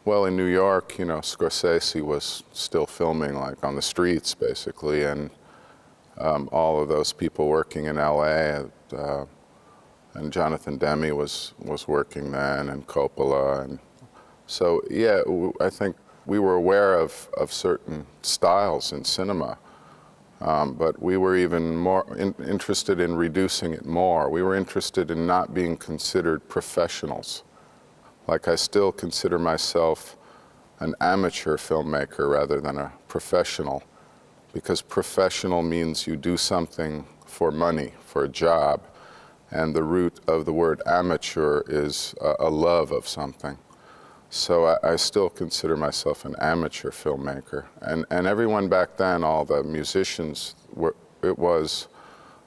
Well, in New York, you know, Scorsese was still filming like on the streets, basically, and all of those people working in LA, and Jonathan Demme was working then, and Coppola, and so yeah, I think we were aware of certain styles in cinema, but we were even more interested in reducing it more. We were interested in not being considered professionals. Like, I still consider myself an amateur filmmaker rather than a professional, because professional means you do something for money, for a job, and the root of the word amateur is a love of something. So I still consider myself an amateur filmmaker. And everyone back then, all the musicians, it was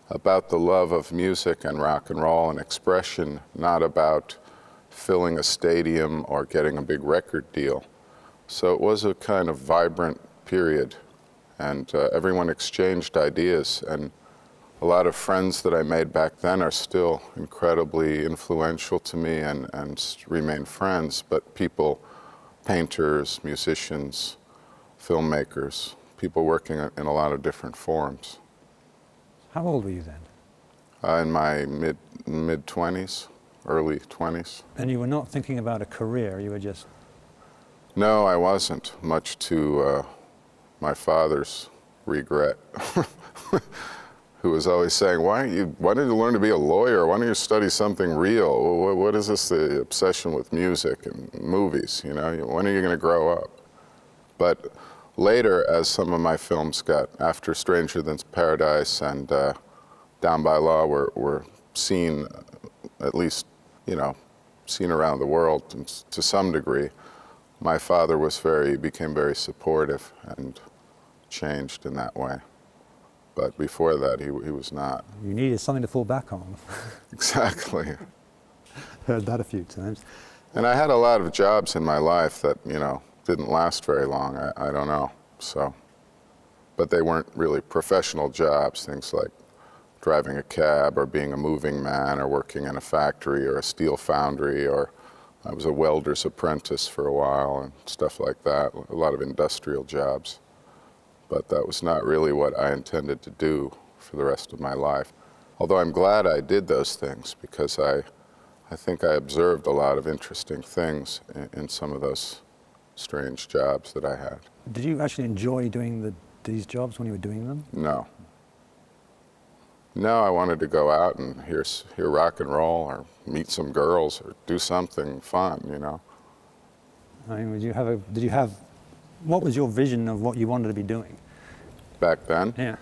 about the love of music and rock and roll and expression, not about filling a stadium or getting a big record deal. So it was a kind of vibrant period, and everyone exchanged ideas, and a lot of friends that I made back then are still incredibly influential to me and remain friends, but people, painters, musicians, filmmakers, people working in a lot of different forms. How old were you then? In my mid-20s, early 20s. And you were not thinking about a career, you were just... No, I wasn't, much to my father's regret. Who was always saying, why did you learn to be a lawyer? Why don't you study something real? What is this, the obsession with music and movies, you know? When are you gonna grow up? But later, as some of my films got, after Stranger Than Paradise and Down by Law were seen, at least, you know, seen around the world to some degree, my father became very supportive and changed in that way. But before that, he was not. You needed something to fall back on. Exactly. Heard that a few times. And I had a lot of jobs in my life that, you know, didn't last very long. I don't know. So, but they weren't really professional jobs, things like driving a cab or being a moving man or working in a factory or a steel foundry, or I was a welder's apprentice for a while and stuff like that, a lot of industrial jobs. But that was not really what I intended to do for the rest of my life. Although I'm glad I did those things, because I think I observed a lot of interesting things in some of those strange jobs that I had. Did you actually enjoy doing these jobs when you were doing them? No. No, I wanted to go out and hear rock and roll or meet some girls or do something fun, you know. I mean, what was your vision of what you wanted to be doing? Back then? Yeah,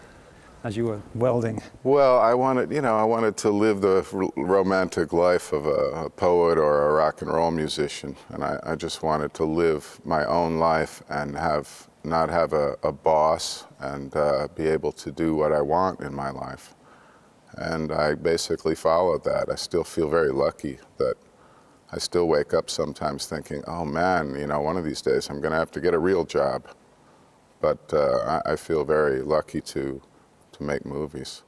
as you were welding. Well, I wanted to live the romantic life of a poet or a rock and roll musician. And I just wanted to live my own life and not have a boss and be able to do what I want in my life. And I basically followed that. I still feel very lucky that I still wake up sometimes thinking, oh man, you know, one of these days I'm going to have to get a real job. But I feel very lucky to make movies.